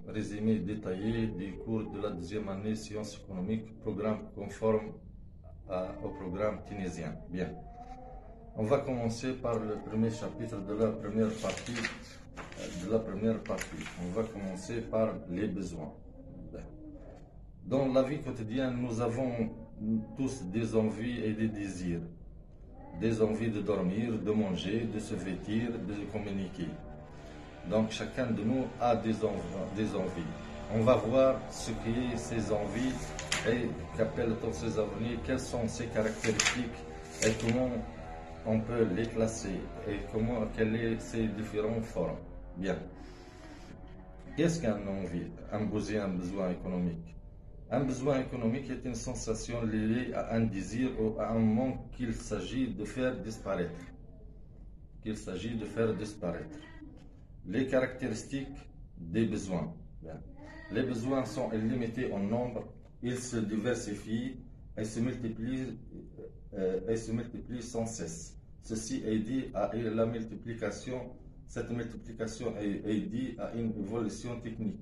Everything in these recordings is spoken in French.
résumé détaillé des cours de la deuxième année sciences économiques, programme conforme au programme tunisien. Bien. On va commencer par le premier chapitre de la première partie. On va commencer par les besoins. Dans la vie quotidienne, nous avons tous des envies et des désirs. Des envies de dormir, de manger, de se vêtir, de communiquer. Donc chacun de nous a des envies. On va voir ce qu'est ces envies et qu'appelle-t-on ces envies, quelles sont ces caractéristiques et comment on peut les classer et quelles sont ces différentes formes. Bien. Qu'est-ce qu'un envie, un besoin économique? Un besoin économique est une sensation liée à un désir ou à un manque qu'il s'agit de faire disparaître. Les caractéristiques des besoins. Les besoins sont illimités en nombre, ils se diversifient et se multiplient sans cesse. Ceci est dû à la multiplication. Cette multiplication est due à une évolution technique,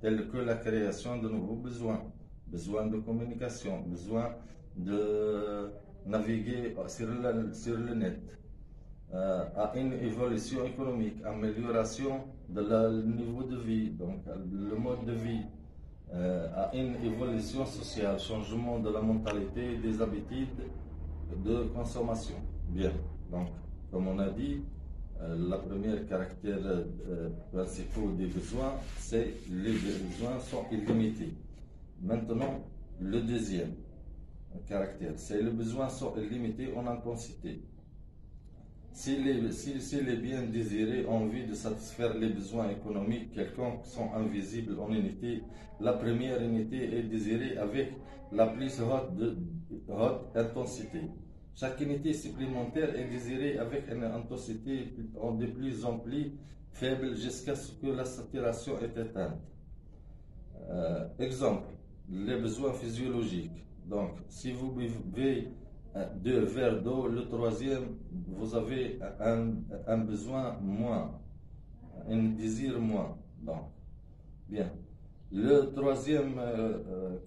telle que la création de nouveaux besoins, besoin de communication, besoin de naviguer sur le net, à une évolution économique, amélioration de niveau de vie, donc le mode de vie, à une évolution sociale, changement de la mentalité, des habitudes de consommation. Bien, donc comme on a dit, la première caractère principal des besoins, c'est les besoins sont illimités. Maintenant, le deuxième caractère, c'est les besoins sont illimités en intensité. Si les biens désirés ont envie de satisfaire les besoins économiques quelconques sont invisibles en unité, la première unité est désirée avec la plus haute intensité. Chaque unité supplémentaire est désirée avec une intensité de plus en plus faible jusqu'à ce que la saturation est atteinte. Exemple, les besoins physiologiques. Donc, si vous buvez 2 verres d'eau, le troisième, vous avez un besoin moins, un désir moins. Donc, bien. Le troisième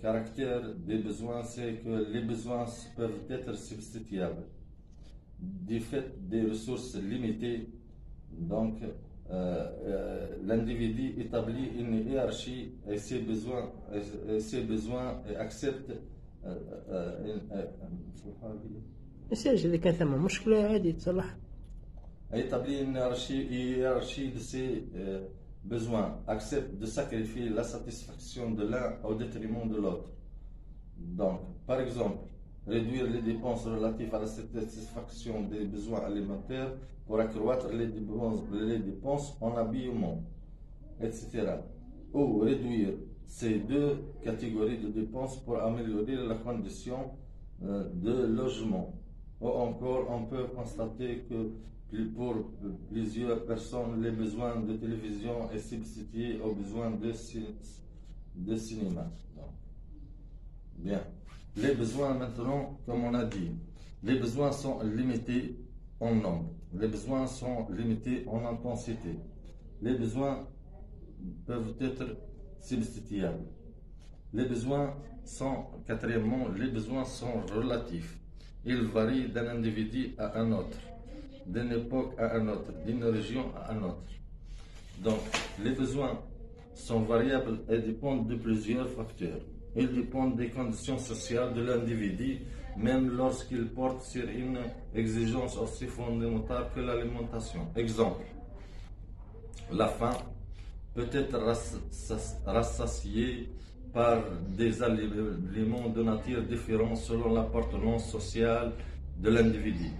caractère des besoins, c'est que les besoins peuvent être substituables. Du fait des ressources limitées, donc l'individu établit une hiérarchie et ses besoins et accepte الساج اللي كان ثم مشكلة عادي تصلح. établit une hiérarchie de ses besoins, accepte de sacrifier la satisfaction de l'un au détriment de l'autre. Donc, par exemple, réduire les dépenses relatives à la satisfaction des besoins alimentaires pour accroître les dépenses en habillement, etc. Ou réduire ces deux catégories de dépenses pour améliorer la condition de logement. Ou encore, on peut constater que pour plusieurs personnes, les besoins de télévision est substitué aux besoins de cinéma. Donc, bien. Les besoins maintenant, comme on a dit, les besoins sont limités en nombre. Les besoins sont limités en intensité. Les besoins peuvent être substituables. Les besoins sont, quatrièmement, les besoins sont relatifs. Ils varient d'un individu à un autre, d'une époque à un autre, d'une région à un autre. Donc, les besoins sont variables et dépendent de plusieurs facteurs. Ils dépendent des conditions sociales de l'individu, même lorsqu'il porte sur une exigence aussi fondamentale que l'alimentation. Exemple, la faim peut être rassasiée par des aliments de nature différente selon l'appartenance sociale de l'individu.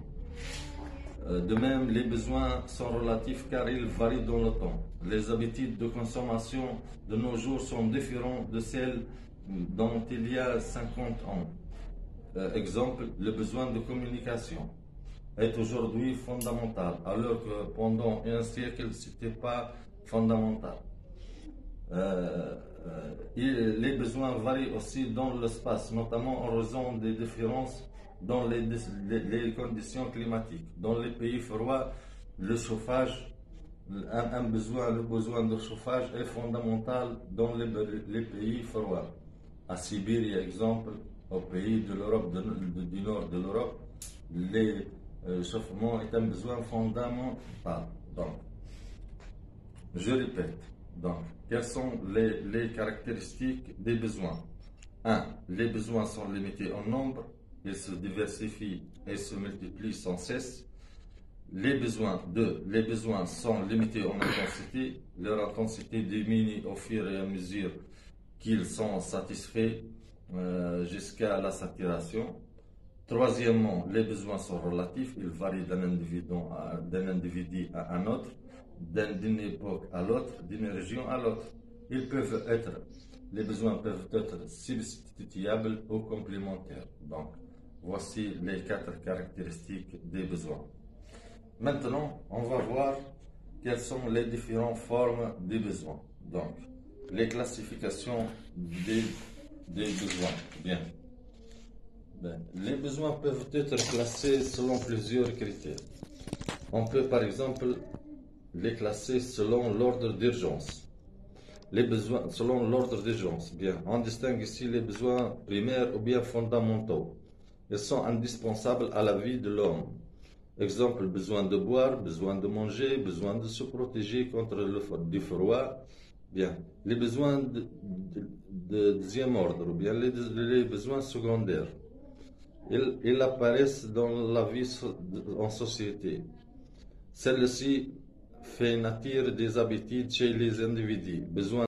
De même, les besoins sont relatifs car ils varient dans le temps. Les habitudes de consommation de nos jours sont différentes de celles dont il y a 50 ans. Exemple, le besoin de communication est aujourd'hui fondamental, alors que pendant un siècle, ce n'était pas fondamental. Les besoins varient aussi dans l'espace, notamment en raison des différences dans les conditions climatiques. Dans les pays froids, le chauffage le besoin de chauffage est fondamental dans les pays froids. À Sibérie, par exemple, au pays de l'Europe, du nord de l'Europe, l'échauffement est un besoin fondamental. Donc, je répète, donc, quelles sont les caractéristiques des besoins? 1. Les besoins sont limités en nombre, ils se diversifient et se multiplient sans cesse. Les besoins, 2. Les besoins sont limités en intensité, leur intensité diminue au fur et à mesure qu'ils sont satisfaits jusqu'à la saturation. Troisièmement, les besoins sont relatifs, ils varient d'un individu à un autre, d'une époque à l'autre, d'une région à l'autre. Les besoins peuvent être substituables ou complémentaires. Donc, voici les 4 caractéristiques des besoins. Maintenant, on va voir quelles sont les différentes formes des besoins. Donc, les classifications des besoins. Bien. Les besoins peuvent être classés selon plusieurs critères. On peut par exemple les classer selon l'ordre d'urgence. Les besoins selon l'ordre d'urgence. Bien, on distingue ici les besoins primaires ou bien fondamentaux. Ils sont indispensables à la vie de l'homme. Exemple, besoin de boire, besoin de manger, besoin de se protéger contre du froid. Bien, les besoins de deuxième ordre, ou bien les besoins secondaires. Ils apparaissent dans la vie en société. Celle-ci fait naître des habitudes chez les individus. Besoin